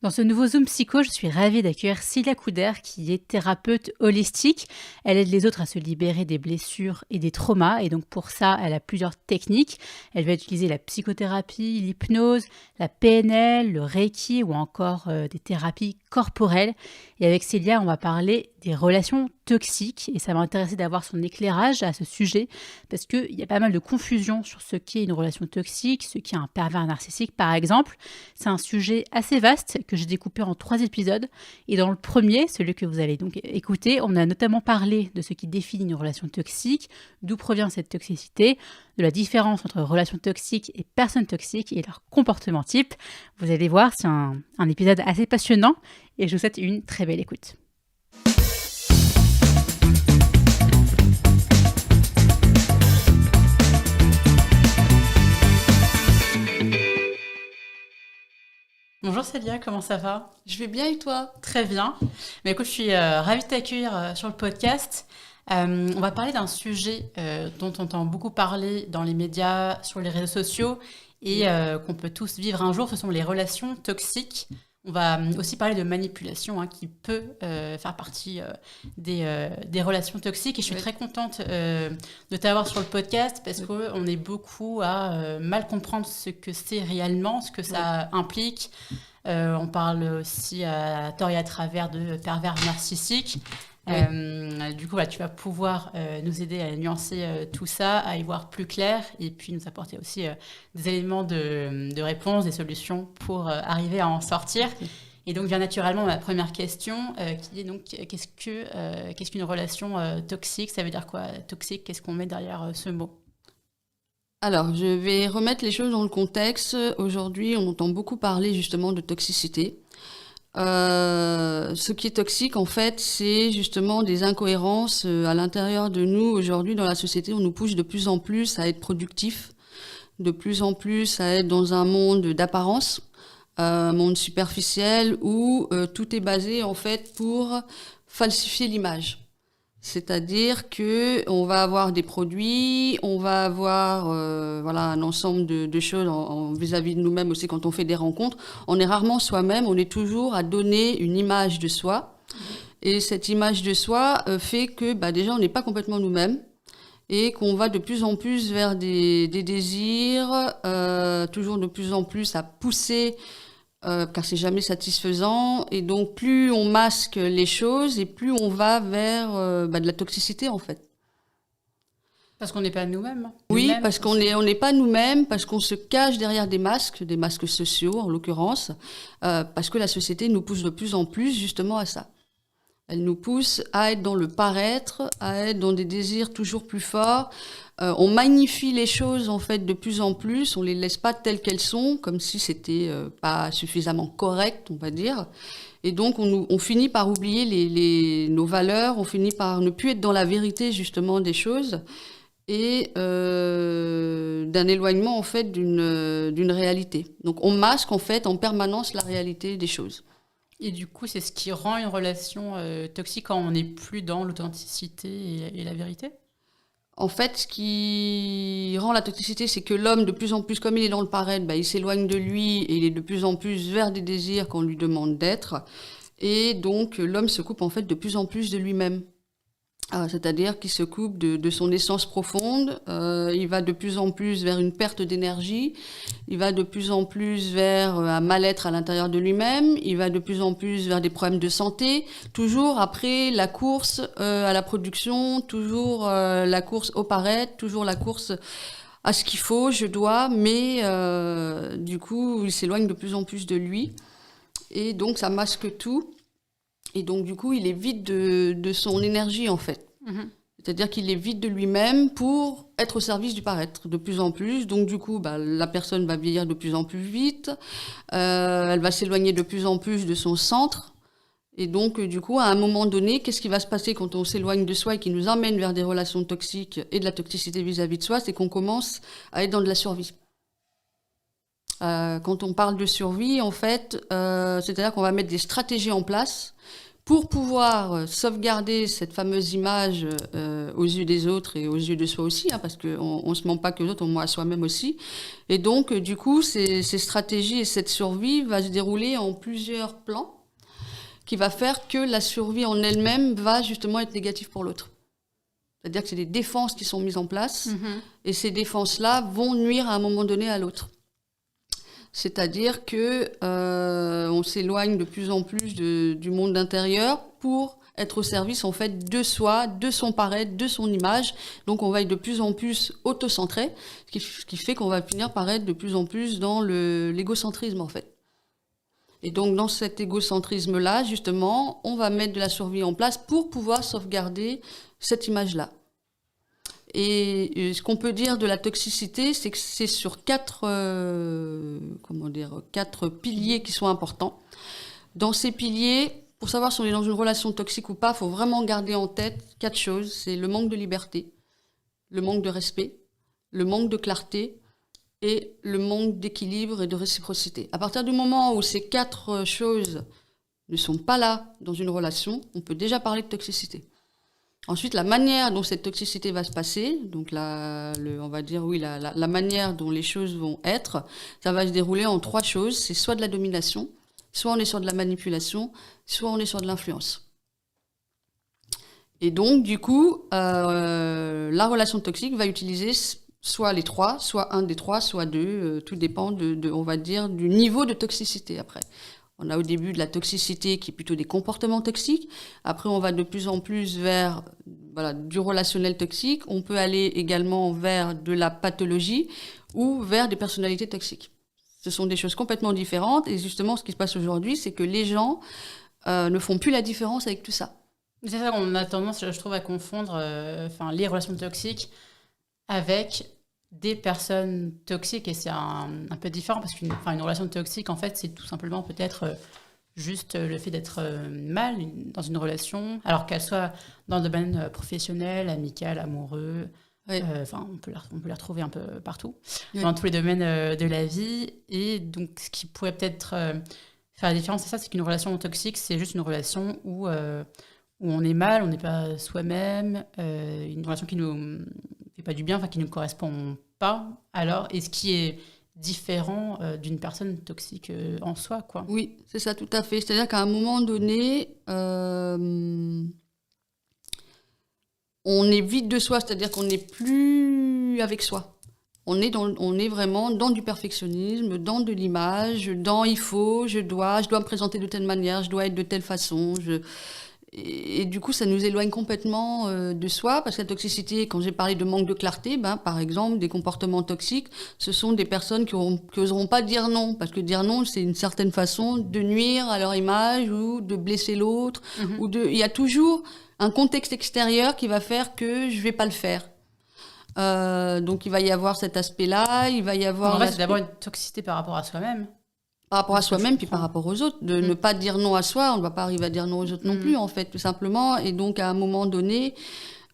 Dans ce nouveau Zoom Psycho, je suis ravie d'accueillir Célia Couder, qui est thérapeute holistique. Elle aide les autres à se libérer des blessures et des traumas. Et donc pour ça, elle a plusieurs techniques. Elle va utiliser la psychothérapie, l'hypnose, la PNL, le Reiki ou encore des thérapies corporelles. Et avec Célia, on va parler des relations toxiques. Et ça m'a intéressé d'avoir son éclairage à ce sujet parce qu'il y a pas mal de confusion sur ce qu'est une relation toxique, ce qu'est un pervers narcissique par exemple. C'est un sujet assez vaste que j'ai découpé en 3 épisodes. Et dans le premier, celui que vous allez donc écouter, on a notamment parlé de ce qui définit une relation toxique, d'où provient cette toxicité, de la différence entre relations toxiques et personnes toxiques et leur comportement type. Vous allez voir, c'est un épisode assez passionnant et je vous souhaite une très belle écoute. Bonjour Célia, comment ça va? Je vais bien et toi? Très bien. Mais écoute, je suis ravie de t'accueillir sur le podcast. On va parler d'un sujet dont on entend beaucoup parler dans les médias, sur les réseaux sociaux et qu'on peut tous vivre un jour, ce sont les relations toxiques. On va aussi parler de manipulation qui peut faire partie des relations toxiques. Et je suis très contente de t'avoir sur le podcast parce qu'on est beaucoup à mal comprendre ce que c'est réellement, ce que ça implique. On parle aussi à tort et à travers de pervers narcissiques. Du coup, tu vas pouvoir nous aider à nuancer tout ça, à y voir plus clair et puis nous apporter aussi des éléments de réponse, des solutions pour arriver à en sortir. Et donc, vient naturellement ma première question qui est donc qu'est-ce qu'une relation toxique? Ça veut dire quoi, toxique? Qu'est-ce qu'on met derrière ce mot? Alors, je vais remettre les choses dans le contexte. Aujourd'hui, on entend beaucoup parler justement de toxicité. Ce qui est toxique, en fait, c'est justement des incohérences à l'intérieur de nous. Aujourd'hui, dans la société, on nous pousse de plus en plus à être productif, de plus en plus à être dans un monde d'apparence, un monde superficiel où tout est basé, en fait, pour falsifier l'image. C'est-à-dire que on va avoir des produits, on va avoir un ensemble de choses vis-à-vis de nous-mêmes aussi quand on fait des rencontres. On est rarement soi-même, on est toujours à donner une image de soi. Et cette image de soi fait que déjà on n'est pas complètement nous-mêmes et qu'on va de plus en plus vers des désirs, toujours de plus en plus à pousser car c'est jamais satisfaisant, et donc plus on masque les choses et plus on va vers de la toxicité en fait. Parce qu'on n'est pas nous-mêmes. Oui, parce qu'on n'est pas nous-mêmes, parce qu'on se cache derrière des masques sociaux en l'occurrence, parce que la société nous pousse de plus en plus justement à ça. Elle nous pousse à être dans le paraître, à être dans des désirs toujours plus forts. On magnifie les choses en fait de plus en plus, on les laisse pas telles qu'elles sont, comme si c'était pas suffisamment correct, on va dire. Et donc on finit par oublier nos valeurs, on finit par ne plus être dans la vérité justement des choses et d'un éloignement en fait d'une réalité. Donc on masque en fait en permanence la réalité des choses. Et du coup, c'est ce qui rend une relation toxique quand on n'est plus dans l'authenticité et la vérité? En fait, ce qui rend la toxicité, c'est que l'homme, de plus en plus, comme il est dans le paraître, il s'éloigne de lui et il est de plus en plus vers des désirs qu'on lui demande d'être. Et donc, l'homme se coupe en fait de plus en plus de lui-même. C'est-à-dire qu'il se coupe de son essence profonde, il va de plus en plus vers une perte d'énergie, il va de plus en plus vers un mal-être à l'intérieur de lui-même, il va de plus en plus vers des problèmes de santé, toujours après la course à la production, toujours la course au paraître, toujours la course à ce qu'il faut, je dois, mais du coup il s'éloigne de plus en plus de lui et donc ça masque tout. Et donc, du coup, il est vide de son énergie, en fait. Mmh. C'est-à-dire qu'il est vide de lui-même pour être au service du paraître, de plus en plus. Donc, du coup, la personne va vieillir de plus en plus vite. Elle va s'éloigner de plus en plus de son centre. Et donc, du coup, à un moment donné, qu'est-ce qui va se passer quand on s'éloigne de soi et qui nous emmène vers des relations toxiques et de la toxicité vis-à-vis de soi? C'est qu'on commence à être dans de la survie. Quand on parle de survie, en fait, c'est-à-dire qu'on va mettre des stratégies en place pour pouvoir sauvegarder cette fameuse image aux yeux des autres et aux yeux de soi aussi, parce qu'on ne se ment pas que les autres, on ment à soi-même aussi. Et donc, du coup, ces stratégies et cette survie va se dérouler en plusieurs plans, qui va faire que la survie en elle-même va justement être négative pour l'autre. C'est-à-dire que c'est des défenses qui sont mises en place, et ces défenses-là vont nuire à un moment donné à l'autre. C'est-à-dire que on s'éloigne de plus en plus du monde intérieur pour être au service en fait de soi, de son paraître, de son image. Donc on va être de plus en plus autocentré, ce qui fait qu'on va finir par être de plus en plus dans l'égocentrisme en fait. Et donc dans cet égocentrisme-là, justement, on va mettre de la survie en place pour pouvoir sauvegarder cette image-là. Et ce qu'on peut dire de la toxicité, c'est que c'est sur quatre piliers qui sont importants. Dans ces piliers, pour savoir si on est dans une relation toxique ou pas, il faut vraiment garder en tête 4 choses. C'est le manque de liberté, le manque de respect, le manque de clarté et le manque d'équilibre et de réciprocité. À partir du moment où ces 4 choses ne sont pas là dans une relation, on peut déjà parler de toxicité. Ensuite, la manière dont cette toxicité va se passer, donc la manière dont les choses vont être, ça va se dérouler en 3 choses. C'est soit de la domination, soit on est sur de la manipulation, soit on est sur de l'influence. Et donc, du coup, la relation toxique va utiliser soit les 3, soit un des 3, soit 2. Tout dépend on va dire, du niveau de toxicité après. On a au début de la toxicité qui est plutôt des comportements toxiques. Après, on va de plus en plus vers du relationnel toxique. On peut aller également vers de la pathologie ou vers des personnalités toxiques. Ce sont des choses complètement différentes. Et justement, ce qui se passe aujourd'hui, c'est que les gens ne font plus la différence avec tout ça. C'est ça qu'on a tendance, je trouve, à confondre les relations toxiques avec des personnes toxiques, et c'est un peu différent parce qu'une relation toxique, en fait, c'est tout simplement peut-être juste le fait d'être mal dans une relation, alors qu'elle soit dans le domaine professionnel, amical, amoureux. Oui. On peut les retrouver un peu partout, dans tous les domaines de la vie. Et donc, ce qui pourrait peut-être faire la différence, c'est ça, c'est qu'une relation toxique, c'est juste une relation où on est mal, on n'est pas soi-même, une relation qui nous fait pas du bien, qui ne nous correspond pas. Alors, et ce qui est différent d'une personne toxique en soi, quoi. Oui, c'est ça, tout à fait. C'est-à-dire qu'à un moment donné, on est vide de soi, c'est-à-dire qu'on n'est plus avec soi. On est vraiment dans du perfectionnisme, dans de l'image, dans il faut, je dois me présenter de telle manière, je dois être de telle façon. Et du coup, ça nous éloigne complètement de soi, parce que la toxicité, quand j'ai parlé de manque de clarté, par exemple, des comportements toxiques, ce sont des personnes qui n'oseront pas dire non, parce que dire non, c'est une certaine façon de nuire à leur image ou de blesser l'autre. Il y a toujours un contexte extérieur qui va faire que je ne vais pas le faire. Donc, il va y avoir cet aspect-là, il va y avoir... En fait, c'est d'abord une toxicité par rapport à soi-même. Par rapport à soi-même, puis par rapport aux autres. De ne pas dire non à soi, on ne va pas arriver à dire non aux autres non plus, en fait, tout simplement. Et donc, à un moment donné,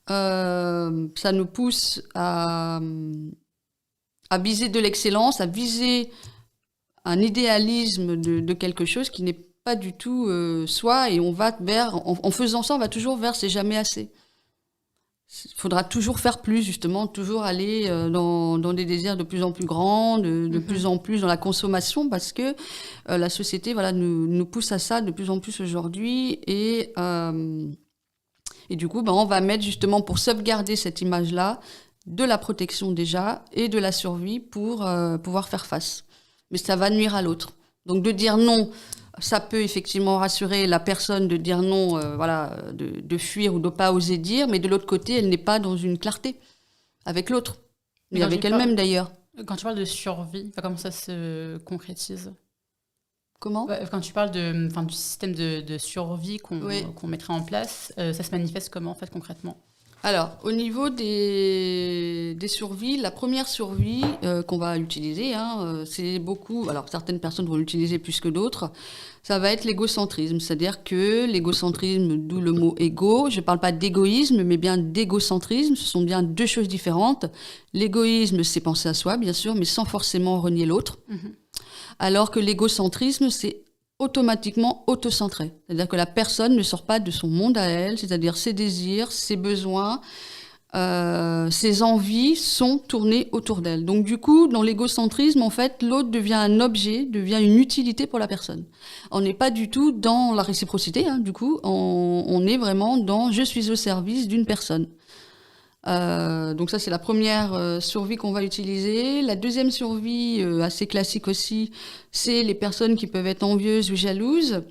ça nous pousse à viser de l'excellence, à viser un idéalisme de quelque chose qui n'est pas du tout soi. Et on va en faisant ça, on va toujours vers c'est jamais assez. Il faudra toujours faire plus, justement, toujours aller dans des désirs de plus en plus grands, de plus en plus dans la consommation, parce que la société nous pousse à ça de plus en plus aujourd'hui. Et du coup, on va mettre justement pour sauvegarder cette image-là de la protection déjà et de la survie pour pouvoir faire face. Mais ça va nuire à l'autre. Donc de dire non, ça peut effectivement rassurer la personne de dire non, de fuir ou de ne pas oser dire, mais de l'autre côté, elle n'est pas dans une clarté avec l'autre, mais avec elle-même d'ailleurs. Quand tu parles de survie, comment ça se concrétise ? Comment ? Quand tu parles du système de survie qu'on mettrait en place, ça se manifeste comment en fait concrètement ? Alors, au niveau des survies, la première survie qu'on va utiliser, c'est beaucoup... Alors, certaines personnes vont l'utiliser plus que d'autres. Ça va être l'égocentrisme. C'est-à-dire que l'égocentrisme, d'où le mot égo, je ne parle pas d'égoïsme, mais bien d'égocentrisme. Ce sont bien 2 choses différentes. L'égoïsme, c'est penser à soi, bien sûr, mais sans forcément renier l'autre. Alors que l'égocentrisme, c'est automatiquement autocentré. C'est-à-dire que la personne ne sort pas de son monde à elle, c'est-à-dire ses désirs, ses besoins, ses envies sont tournées autour d'elle. Donc du coup, dans l'égocentrisme, en fait, l'autre devient un objet, devient une utilité pour la personne. On n'est pas du tout dans la réciprocité, du coup, on est vraiment dans « je suis au service d'une personne ». Donc ça, c'est la première survie qu'on va utiliser. La deuxième survie, assez classique aussi, c'est les personnes qui peuvent être envieuses ou jalouses.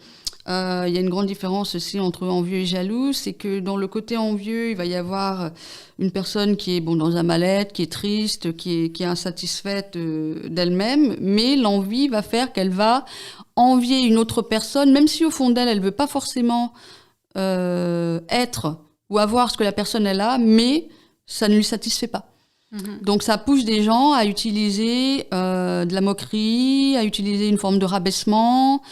Il y a une grande différence aussi entre envieux et jaloux, c'est que dans le côté envieux, il va y avoir une personne qui est dans un mal-être, qui est triste, qui est insatisfaite d'elle-même, mais l'envie va faire qu'elle va envier une autre personne, même si au fond d'elle, elle veut pas forcément être ou avoir ce que la personne elle a, mais ça ne lui satisfait pas. Donc ça pousse des gens à utiliser de la moquerie, à utiliser une forme de rabaissement,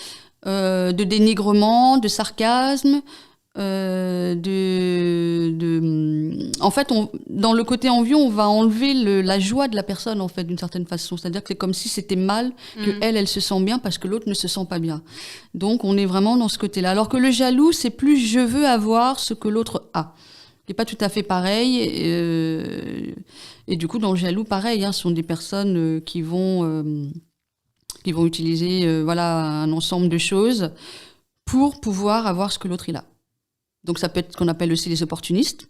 de dénigrement, de sarcasme, en fait, dans le côté envieux, on va enlever la joie de la personne, en fait, d'une certaine façon. C'est-à-dire que c'est comme si c'était mal que elle se sent bien parce que l'autre ne se sent pas bien. Donc, on est vraiment dans ce côté-là. Alors que le jaloux, c'est plus je veux avoir ce que l'autre a. C'est pas tout à fait pareil. Et du coup, dans le jaloux, pareil, ce sont des personnes qui vont utiliser un ensemble de choses pour pouvoir avoir ce que l'autre il a. Donc ça peut être ce qu'on appelle aussi les opportunistes.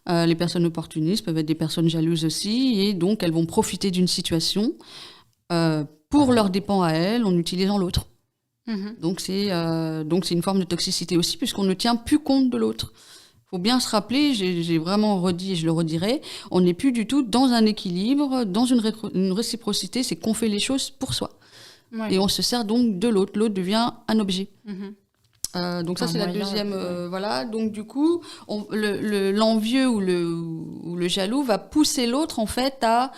Les personnes opportunistes peuvent être des personnes jalouses aussi, et donc elles vont profiter d'une situation pour leurs dépens à elles en utilisant l'autre. Donc c'est une forme de toxicité aussi, puisqu'on ne tient plus compte de l'autre. Il faut bien se rappeler, j'ai vraiment redit et je le redirai, on n'est plus du tout dans un équilibre, dans une réciprocité, c'est qu'on fait les choses pour soi. Ouais. Et on se sert donc de l'autre. L'autre devient un objet. Donc ça, c'est la deuxième... voilà. Donc du coup, l'envieux ou le jaloux va pousser l'autre, en fait, à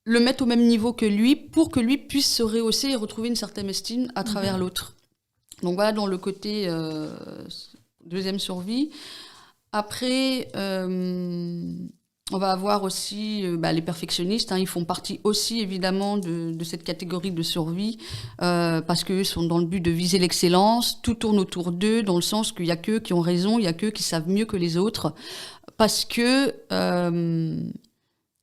le mettre au même niveau que lui pour que lui puisse se rehausser et retrouver une certaine estime à travers l'autre. Donc voilà, dans le côté deuxième survie. Après... on va avoir aussi les perfectionnistes, ils font partie aussi évidemment de cette catégorie de survie parce qu'eux sont dans le but de viser l'excellence, tout tourne autour d'eux dans le sens qu'il n'y a qu'eux qui ont raison, il n'y a qu'eux qui savent mieux que les autres parce que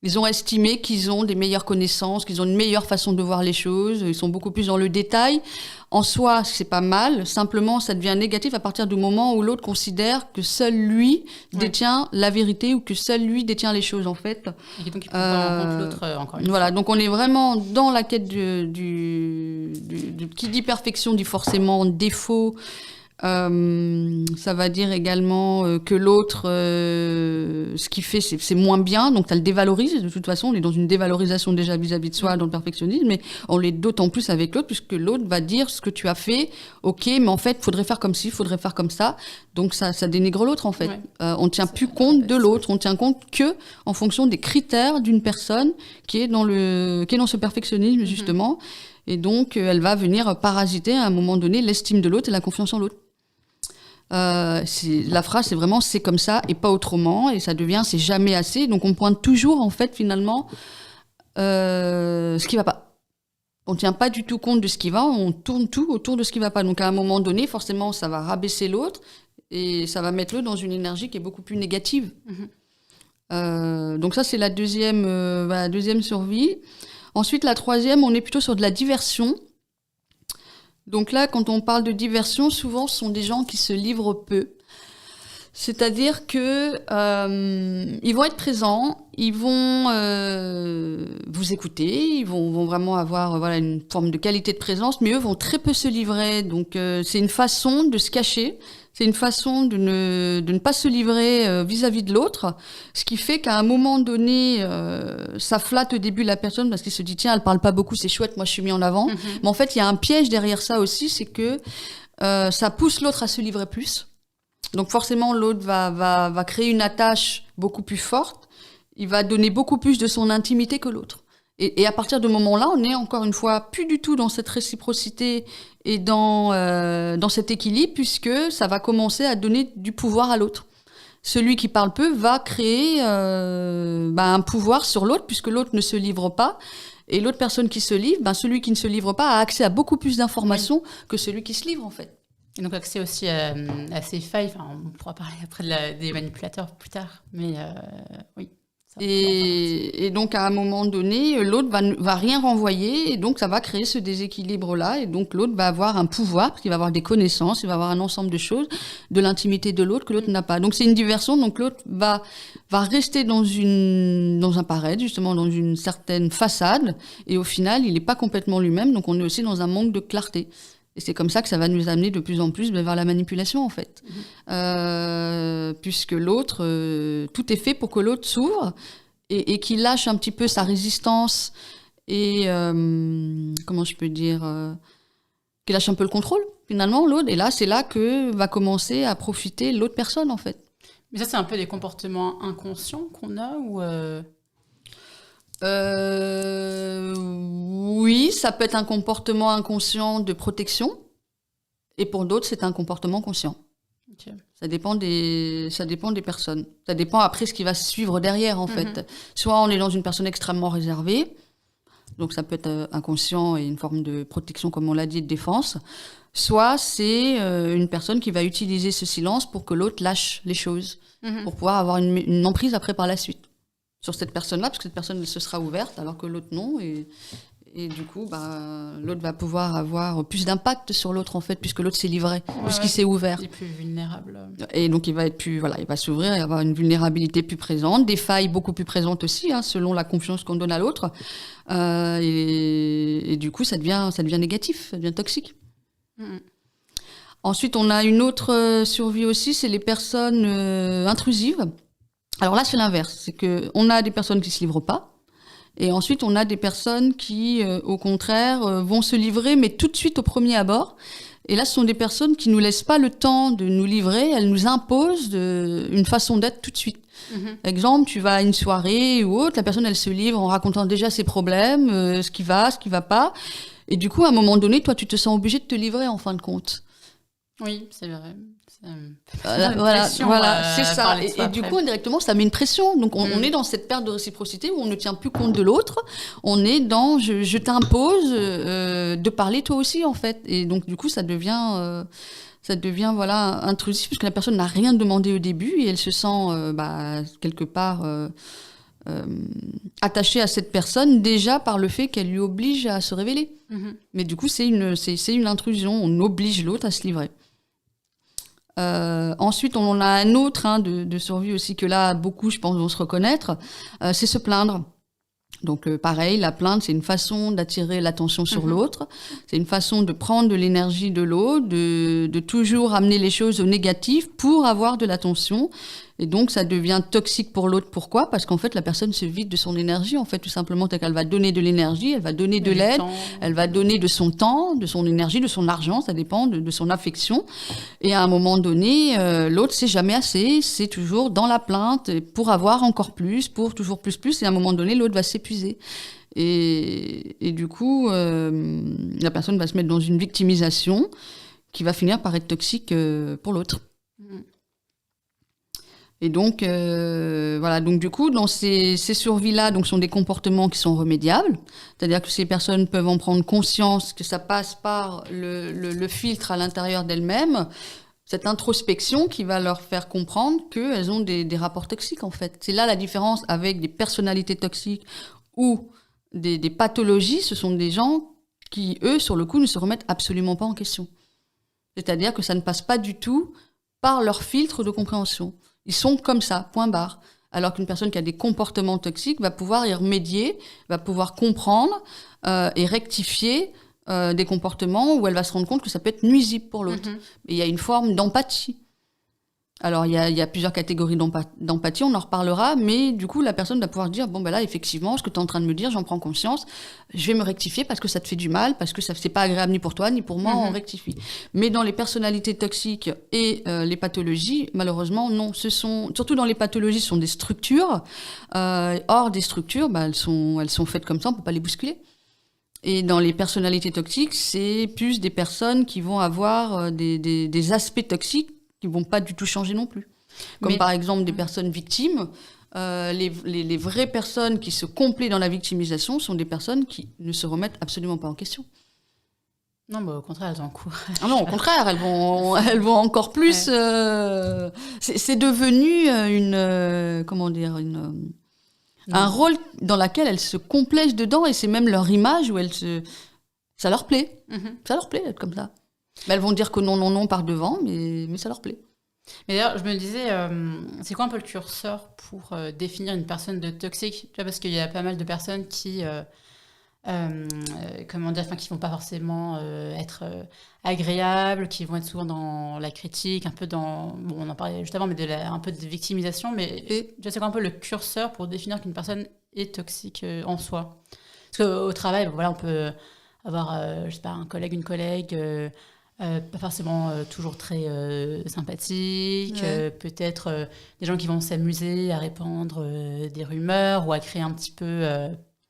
ils ont estimé qu'ils ont des meilleures connaissances, qu'ils ont une meilleure façon de voir les choses, ils sont beaucoup plus dans le détail. En soi, c'est pas mal, simplement ça devient négatif à partir du moment où l'autre considère que seul lui détient la vérité ou que seul lui détient les choses en fait. Et donc il peut prendre en compte l'autre encore une fois. Voilà, donc on est vraiment dans la quête qui dit perfection dit forcément défaut. Ça va dire également que l'autre, ce qu'il fait, c'est moins bien, donc ça le dévalorise. De toute façon, on est dans une dévalorisation déjà vis-à-vis de soi dans le perfectionnisme, mais on l'est d'autant plus avec l'autre, puisque l'autre va dire ce que tu as fait, ok, mais en fait, faudrait faire comme ci, faudrait faire comme ça. Donc ça dénigre l'autre, en fait. Ouais. On ne tient plus compte de l'autre, on tient compte que en fonction des critères d'une personne qui est dans ce perfectionnisme, justement. Et donc, elle va venir parasiter à un moment donné l'estime de l'autre et la confiance en l'autre. La phrase c'est vraiment c'est comme ça et pas autrement, et ça devient c'est jamais assez, donc on pointe toujours en fait finalement ce qui va pas. On tient pas du tout compte de ce qui va, on tourne tout autour de ce qui va pas, donc à un moment donné forcément ça va rabaisser l'autre et ça va mettre l'autre dans une énergie qui est beaucoup plus négative. Donc ça c'est la deuxième survie. Ensuite la troisième, on est plutôt sur de la diversion. Donc là, quand on parle de diversion, souvent, ce sont des gens qui se livrent peu. C'est-à-dire que ils vont être présents, ils vont vous écouter, ils vont vraiment avoir une forme de qualité de présence, mais eux vont très peu se livrer. Donc c'est une façon de se cacher, c'est une façon de ne pas se livrer vis-à-vis de l'autre, ce qui fait qu'à un moment donné, ça flatte au début la personne parce qu'il se dit tiens, elle parle pas beaucoup, c'est chouette, moi je suis mis en avant. Mais en fait, il y a un piège derrière ça aussi, c'est que ça pousse l'autre à se livrer plus. Donc forcément, l'autre va créer une attache beaucoup plus forte. Il va donner beaucoup plus de son intimité que l'autre. Et à partir de ce moment-là, on est encore une fois plus du tout dans cette réciprocité et dans cet équilibre, puisque ça va commencer à donner du pouvoir à l'autre. Celui qui parle peu va créer un pouvoir sur l'autre, puisque l'autre ne se livre pas. Et l'autre personne qui se livre, celui qui ne se livre pas a accès à beaucoup plus d'informations que celui qui se livre, en fait. Et donc accès aussi à ces failles. Enfin, on pourra parler après des manipulateurs plus tard. Mais oui. Et donc, à un moment donné, l'autre va rien renvoyer, et donc ça va créer ce déséquilibre-là, et donc l'autre va avoir un pouvoir, parce qu'il va avoir des connaissances, il va avoir un ensemble de choses, de l'intimité de l'autre que l'autre n'a pas. Donc c'est une diversion, donc l'autre va rester dans un paraître, justement, dans une certaine façade, et au final, il n'est pas complètement lui-même, donc on est aussi dans un manque de clarté. Et c'est comme ça que ça va nous amener de plus en plus vers la manipulation, en fait. Puisque l'autre, tout est fait pour que l'autre s'ouvre et qu'il lâche un petit peu sa résistance et, comment je peux dire, qu'il lâche un peu le contrôle, finalement, l'autre. Et là, c'est là que va commencer à profiter l'autre personne, en fait. Mais ça, c'est un peu des comportements inconscients qu'on a ou Oui, ça peut être un comportement inconscient de protection, et pour d'autres, c'est un comportement conscient. Okay. Ça dépend des personnes. Ça dépend après ce qui va suivre derrière, en fait. Soit on est dans une personne extrêmement réservée, donc ça peut être inconscient et une forme de protection, comme on l'a dit, de défense. Soit c'est une personne qui va utiliser ce silence pour que l'autre lâche les choses, pour pouvoir avoir une emprise après par la suite sur cette personne-là, parce que cette personne elle se sera ouverte, alors que l'autre non, et du coup, l'autre va pouvoir avoir plus d'impact sur l'autre, en fait, puisque l'autre s'est livré, puisqu'il s'est ouvert. Il est plus vulnérable. Et donc, il va être il va s'ouvrir et avoir une vulnérabilité plus présente, des failles beaucoup plus présentes aussi, selon la confiance qu'on donne à l'autre. Et du coup, ça devient négatif, ça devient toxique. Ensuite, on a une autre survie aussi, c'est les personnes intrusives. Alors là, c'est l'inverse. C'est qu'on a des personnes qui ne se livrent pas. Et ensuite, on a des personnes qui, au contraire, vont se livrer, mais tout de suite au premier abord. Et là, ce sont des personnes qui ne nous laissent pas le temps de nous livrer. Elles nous imposent une façon d'être tout de suite. Exemple, tu vas à une soirée ou autre, la personne, elle se livre en racontant déjà ses problèmes, ce qui va pas. Et du coup, à un moment donné, toi, tu te sens obligé de te livrer en fin de compte. Oui, c'est vrai. Voilà, c'est ça. Et du coup, indirectement, ça met une pression. Donc, on est dans cette perte de réciprocité où on ne tient plus compte de l'autre. On est dans je t'impose de parler toi aussi, en fait. Et donc, du coup, ça devient voilà, intrusif, puisque la personne n'a rien demandé au début et elle se sent quelque part attachée à cette personne déjà par le fait qu'elle lui oblige à se révéler. Mais du coup, c'est une intrusion. On oblige l'autre à se livrer. Ensuite, on en a un autre de survie aussi que là, beaucoup, je pense, vont se reconnaître, c'est se plaindre. Donc, pareil, la plainte, c'est une façon d'attirer l'attention sur l'autre. C'est une façon de prendre de l'énergie de l'autre, de toujours amener les choses au négatif pour avoir de l'attention. Et donc, ça devient toxique pour l'autre. Pourquoi ? Parce qu'en fait, la personne se vide de son énergie. En fait, tout simplement, c'est qu'elle va donner de l'énergie, elle va donner de l'aide, elle va donner de son temps, de son énergie, de son argent, ça dépend de son affection. Et à un moment donné, l'autre, c'est jamais assez, c'est toujours dans la plainte pour avoir encore plus, pour toujours plus. Et à un moment donné, l'autre va s'épuiser. Et du coup, la personne va se mettre dans une victimisation qui va finir par être toxique pour l'autre. Et donc, voilà. Donc, du coup, dans ces survies-là, donc, sont des comportements qui sont remédiables. C'est-à-dire que ces personnes peuvent en prendre conscience que ça passe par le filtre à l'intérieur d'elles-mêmes, cette introspection qui va leur faire comprendre qu'elles ont des rapports toxiques, en fait. C'est là la différence avec des personnalités toxiques ou des pathologies. Ce sont des gens qui, eux, sur le coup, ne se remettent absolument pas en question. C'est-à-dire que ça ne passe pas du tout par leur filtre de compréhension. Ils sont comme ça, point barre. Alors qu'une personne qui a des comportements toxiques va pouvoir y remédier, va pouvoir comprendre et rectifier des comportements où elle va se rendre compte que ça peut être nuisible pour l'autre. Et il y a une forme d'empathie. Alors, il y a plusieurs catégories d'empathie, on en reparlera, mais du coup, la personne va pouvoir dire, bon, ben là, effectivement, ce que tu es en train de me dire, j'en prends conscience, je vais me rectifier parce que ça te fait du mal, parce que c'est pas agréable ni pour toi, ni pour moi, on rectifie. Mais dans les personnalités toxiques et les pathologies, malheureusement, non. Surtout dans les pathologies, ce sont des structures. Or, des structures, elles sont faites comme ça, on peut pas les bousculer. Et dans les personnalités toxiques, c'est plus des personnes qui vont avoir des aspects toxiques qui vont pas du tout changer non plus. Comme par exemple des personnes victimes, les vraies personnes qui se complaient dans la victimisation sont des personnes qui ne se remettent absolument pas en question. Non, au contraire, elles encouragent. Ah non, au contraire, elles vont encore plus. Ouais. C'est devenu un rôle dans lequel elles se complaisent dedans, et c'est même leur image où ça leur plaît. Ça leur plaît d'être comme ça. Mais elles vont dire que non par devant, mais ça leur plaît. Mais d'ailleurs, je me disais, c'est quoi un peu le curseur pour définir une personne de toxique ? Tu vois, parce qu'il y a pas mal de personnes qui, qui vont pas forcément être agréables, qui vont être souvent dans la critique, un peu on en parlait juste avant, mais un peu de victimisation. Mais tu vois, c'est quoi un peu le curseur pour définir qu'une personne est toxique en soi ? Parce qu'au travail, on peut avoir, un collègue, une collègue. Pas forcément toujours très sympathique, peut-être des gens qui vont s'amuser à répandre des rumeurs ou à créer un petit peu,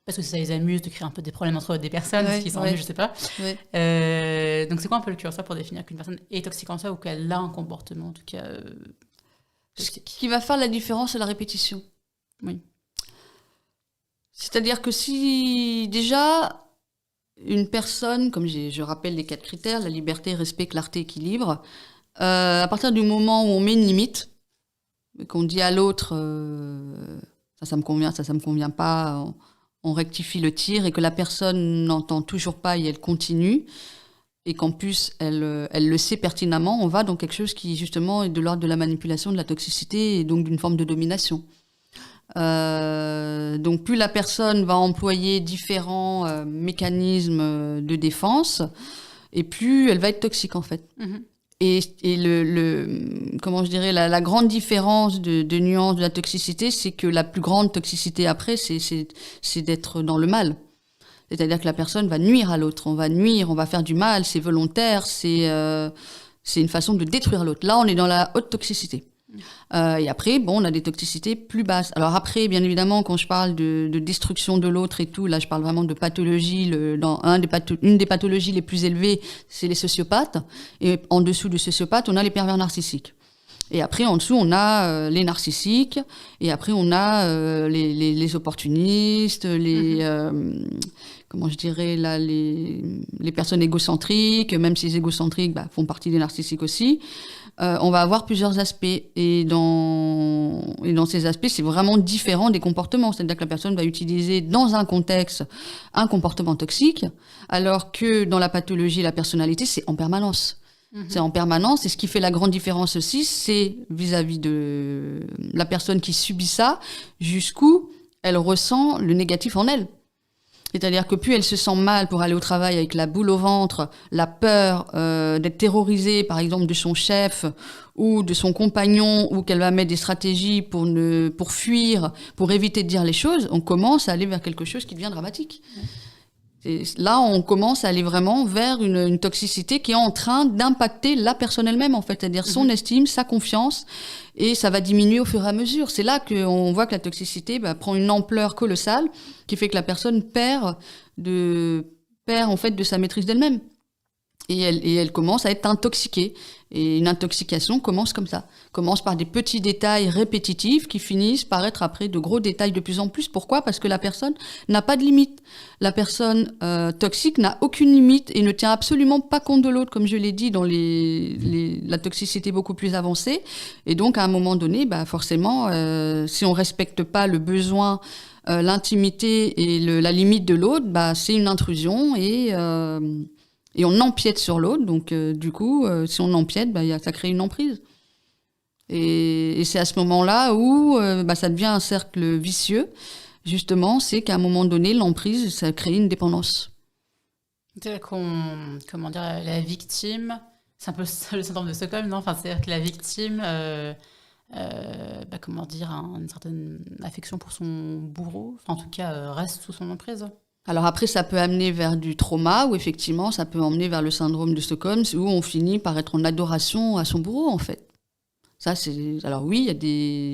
parce que ça les amuse de créer un peu des problèmes entre des personnes, ce qui s'ennuient, je sais pas. Donc c'est quoi un peu le curseur pour définir qu'une personne est toxique en soi ou qu'elle a un comportement en tout cas toxique ? Ce qui va faire la différence, c'est la répétition. Oui. C'est-à-dire que si déjà... Une personne, comme je rappelle les 4 critères, la liberté, respect, clarté, équilibre, à partir du moment où on met une limite, qu'on dit à l'autre ça me convient, ça me convient pas, on rectifie le tir, et que la personne n'entend toujours pas et elle continue, et qu'en plus elle le sait pertinemment, on va dans quelque chose qui justement est de l'ordre de la manipulation, de la toxicité, et donc d'une forme de domination. Donc plus la personne va employer différents mécanismes de défense, et plus elle va être toxique en fait. Et la grande différence de nuance de la toxicité, c'est que la plus grande toxicité après, c'est d'être dans le mal. C'est-à-dire que la personne va nuire à l'autre, on va faire du mal, c'est volontaire, c'est une façon de détruire l'autre. Là, on est dans la haute toxicité. Et après, on a des toxicités plus basses. Alors après, bien évidemment, quand je parle de destruction de l'autre et tout, là, je parle vraiment de pathologie. Une des pathologies les plus élevées, c'est les sociopathes. Et en dessous des sociopathes, on a les pervers narcissiques. Et après, en dessous, on a les narcissiques. Et après, on a les opportunistes, les personnes égocentriques. Même si les égocentriques font partie des narcissiques aussi. On va avoir plusieurs aspects, et dans ces aspects, c'est vraiment différent des comportements. C'est-à-dire que la personne va utiliser dans un contexte un comportement toxique, alors que dans la pathologie et la personnalité, c'est en permanence. C'est en permanence, et ce qui fait la grande différence aussi, c'est vis-à-vis de la personne qui subit ça, jusqu'où elle ressent le négatif en elle. C'est-à-dire que plus elle se sent mal pour aller au travail avec la boule au ventre, la peur d'être terrorisée, par exemple, de son chef ou de son compagnon, ou qu'elle va mettre des stratégies pour fuir, pour éviter de dire les choses, on commence à aller vers quelque chose qui devient dramatique. Et là, on commence à aller vraiment vers une toxicité qui est en train d'impacter la personne elle-même, en fait, c'est-à-dire son estime, sa confiance, et ça va diminuer au fur et à mesure. C'est là qu'on voit que la toxicité prend une ampleur colossale, qui fait que la personne perd en fait de sa maîtrise d'elle-même. Et elle commence à être intoxiquée. Et une intoxication commence comme ça. Commence par des petits détails répétitifs qui finissent par être après de gros détails de plus en plus. Pourquoi ? Parce que la personne n'a pas de limite. La personne toxique n'a aucune limite et ne tient absolument pas compte de l'autre, comme je l'ai dit, dans la toxicité beaucoup plus avancée. Et donc, à un moment donné, forcément, si on respecte pas le besoin, l'intimité et la limite de l'autre, c'est une intrusion, et on empiète sur l'autre. Donc, du coup, si on empiète, ça crée une emprise. Et c'est à ce moment-là où ça devient un cercle vicieux. Justement, c'est qu'à un moment donné, l'emprise, ça crée une dépendance. C'est la victime, c'est un peu le syndrome de Stockholm, non ? C'est-à-dire que la victime, a une certaine affection pour son bourreau, en tout cas, reste sous son emprise. Alors après, ça peut amener vers du trauma, ou effectivement, ça peut emmener vers le syndrome de Stockholm, où on finit par être en adoration à son bourreau, en fait. Ça, alors oui, il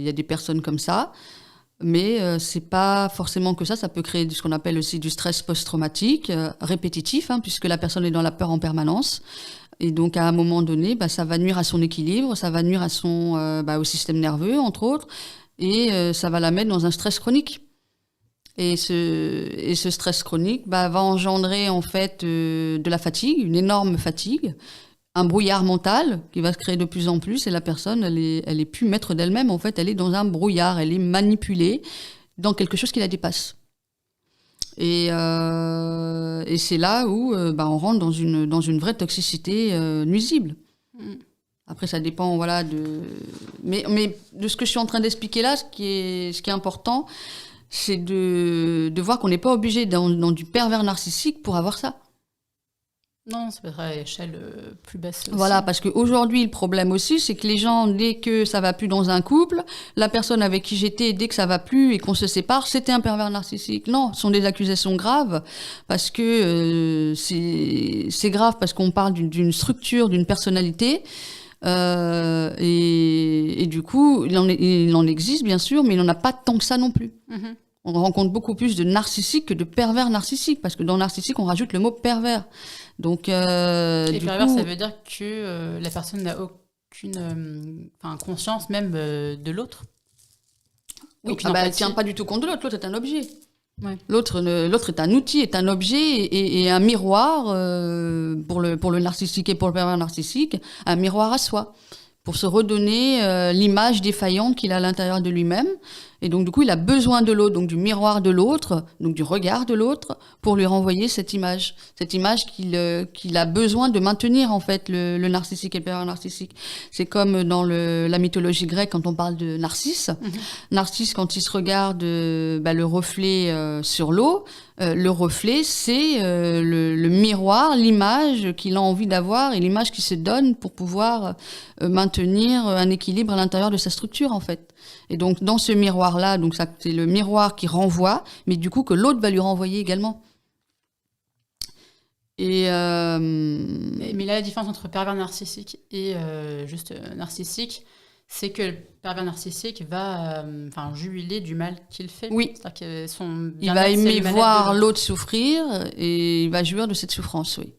y a des personnes comme ça, mais c'est pas forcément que ça. Ça peut créer ce qu'on appelle aussi du stress post-traumatique, répétitif, puisque la personne est dans la peur en permanence. Et donc, à un moment donné, ça va nuire à son équilibre, ça va nuire à au système nerveux, entre autres. et ça va la mettre dans un stress chronique. Et ce stress chronique va engendrer en fait de la fatigue, une énorme fatigue, un brouillard mental qui va se créer de plus en plus, et la personne, elle est plus maître d'elle-même, en fait, elle est dans un brouillard, elle est manipulée dans quelque chose qui la dépasse. Et c'est là où on rentre dans une vraie toxicité nuisible. Après, ça dépend, voilà, mais de ce que je suis en train d'expliquer là, ce qui est important, c'est de voir qu'on n'est pas obligé dans du pervers narcissique pour avoir ça. Non, c'est peut-être à l'échelle plus basse aussi. Voilà, parce qu'aujourd'hui, le problème aussi, c'est que les gens, dès que ça va plus dans un couple, la personne avec qui j'étais, dès que ça va plus et qu'on se sépare, c'était un pervers narcissique. Non, ce sont des accusations graves, parce que c'est grave, parce qu'on parle d'une structure, d'une personnalité, et du coup, il en existe, bien sûr, mais il n'en a pas tant que ça non plus. Mm-hmm. On rencontre beaucoup plus de narcissiques que de pervers narcissiques, parce que dans narcissique, on rajoute le mot pervers. Donc, et pervers, ça veut dire que la personne n'a aucune conscience même de l'autre. Oui, elle ne tient pas du tout compte de l'autre. L'autre est un objet. Ouais. L'autre est un outil, est un objet et un miroir pour le narcissique et pour le pervers narcissique, un miroir à soi, pour se redonner l'image défaillante qu'il a à l'intérieur de lui-même. Et donc, du coup, il a besoin de l'autre, donc du miroir de l'autre, donc du regard de l'autre, pour lui renvoyer cette image qu'il a besoin de maintenir, en fait, le narcissique et le pervers narcissique. C'est comme dans la mythologie grecque, quand on parle de Narcisse. Mm-hmm. Narcisse, quand il se regarde le reflet sur l'eau, le reflet, c'est le miroir, l'image qu'il a envie d'avoir et l'image qu'il se donne pour pouvoir maintenir un équilibre à l'intérieur de sa structure, en fait. Et donc, dans ce miroir-là, donc ça, c'est le miroir qui renvoie, mais du coup que l'autre va lui renvoyer également. Mais là, la différence entre pervers narcissique et juste narcissique, c'est que le pervers narcissique va jubiler du mal qu'il fait. Oui. C'est-à-dire que il va aimer voir l'autre souffrir et il va jouir de cette souffrance, oui.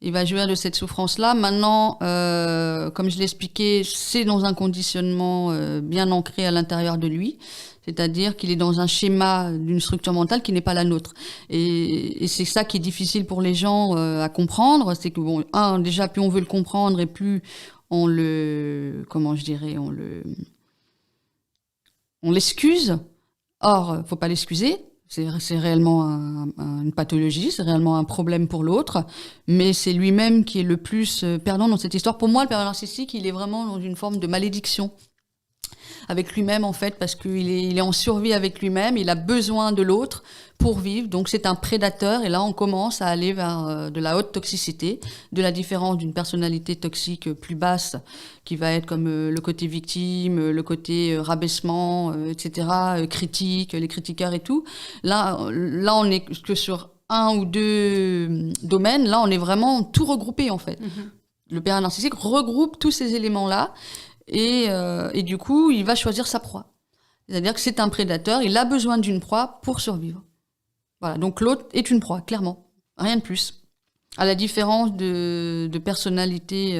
Il va jouir de cette souffrance-là. Maintenant, comme je l'expliquais, c'est dans un conditionnement bien ancré à l'intérieur de lui. C'est-à-dire qu'il est dans un schéma d'une structure mentale qui n'est pas la nôtre. Et c'est ça qui est difficile pour les gens à comprendre. C'est que, déjà, plus on veut le comprendre et plus on l'excuse. Or, faut pas l'excuser. C'est réellement une pathologie, c'est réellement un problème pour l'autre, mais c'est lui-même qui est le plus perdant dans cette histoire. Pour moi, le pervers narcissique, il est vraiment dans une forme de malédiction avec lui-même, en fait, parce qu'il est en survie avec lui-même, il a besoin de l'autre pour vivre, donc c'est un prédateur, et là, on commence à aller vers de la haute toxicité, de la différence d'une personnalité toxique plus basse, qui va être comme le côté victime, le côté rabaissement, etc., critique, les critiqueurs et tout. Là, on est que sur un ou deux domaines, là, on est vraiment tout regroupé, en fait. Mm-hmm. Le pervers narcissique regroupe tous ces éléments-là, et du coup, il va choisir sa proie. C'est-à-dire que c'est un prédateur, il a besoin d'une proie pour survivre. Voilà, donc l'autre est une proie, clairement. Rien de plus. À la différence de personnalités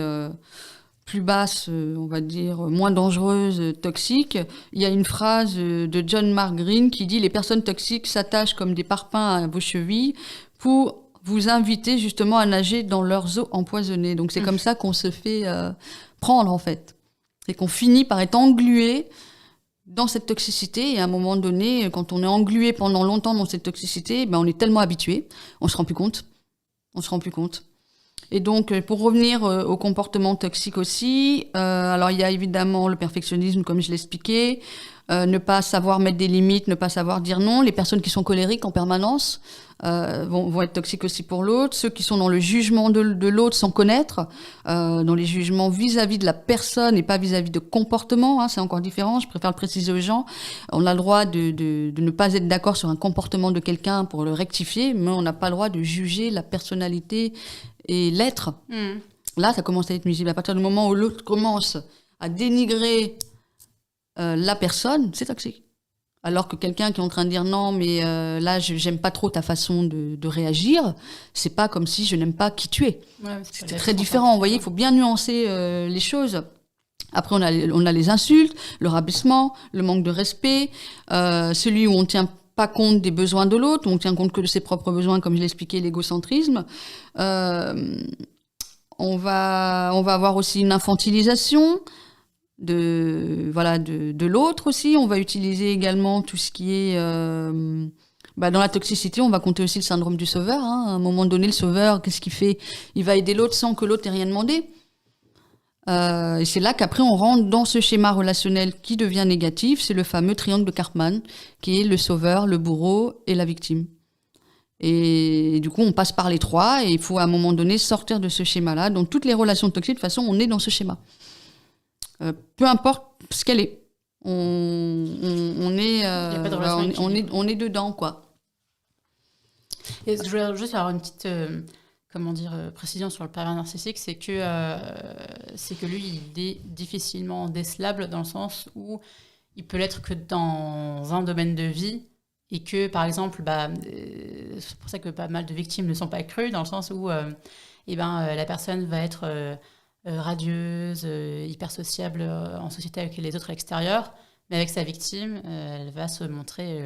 plus basses, on va dire, moins dangereuses, toxiques, il y a une phrase de John Mark Green qui dit « Les personnes toxiques s'attachent comme des parpaings à vos chevilles pour vous inviter justement à nager dans leurs eaux empoisonnées. » Donc c'est comme ça qu'on se fait prendre, en fait. C'est qu'on finit par être englué dans cette toxicité, et à un moment donné, quand on est englué pendant longtemps dans cette toxicité, on est tellement habitué, on se rend plus compte. Et donc, pour revenir au comportement toxique aussi, alors il y a évidemment le perfectionnisme, comme je l'expliquais, ne pas savoir mettre des limites, ne pas savoir dire non. Les personnes qui sont colériques en permanence vont être toxiques aussi pour l'autre. Ceux qui sont dans le jugement de l'autre sans connaître, dans les jugements vis-à-vis de la personne et pas vis-à-vis de comportement, hein, c'est encore différent, je préfère le préciser aux gens. On a le droit de ne pas être d'accord sur un comportement de quelqu'un pour le rectifier, mais on n'a pas le droit de juger la personnalité et l'être. Là, ça commence à être nuisible. À partir du moment où l'autre commence à dénigrer la personne, c'est toxique. Alors que quelqu'un qui est en train de dire non, mais là, j'aime pas trop ta façon de réagir, c'est pas comme si je n'aime pas qui tu es. Ouais, c'est très différent. Vous voyez, il faut bien nuancer les choses. Après, on a les insultes, le rabaissement, le manque de respect, celui où on ne tient pas compte des besoins de l'autre, on tient compte que de ses propres besoins, comme je l'ai expliqué, l'égocentrisme. On va avoir aussi une infantilisation de l'autre aussi. On va utiliser également tout ce qui est... dans la toxicité, on va compter aussi le syndrome du sauveur. À un moment donné, le sauveur, qu'est-ce qu'il fait? Il va aider l'autre sans que l'autre ait rien demandé. Et c'est là qu'après, on rentre dans ce schéma relationnel qui devient négatif. C'est le fameux triangle de Karpman, qui est le sauveur, le bourreau et la victime. Et du coup, on passe par les trois et il faut à un moment donné sortir de ce schéma-là. Dans toutes les relations toxiques, de toute façon, on est dans ce schéma. Peu importe ce qu'elle est. On est dedans, quoi. Et je voulais juste avoir une petite précision sur le pervers narcissique, c'est que lui, il est difficilement décelable dans le sens où il peut l'être que dans un domaine de vie et que, par exemple, c'est pour ça que pas mal de victimes ne sont pas crues, dans le sens où la personne va être radieuse, hyper sociable en société avec les autres à l'extérieur, mais avec sa victime, elle va se montrer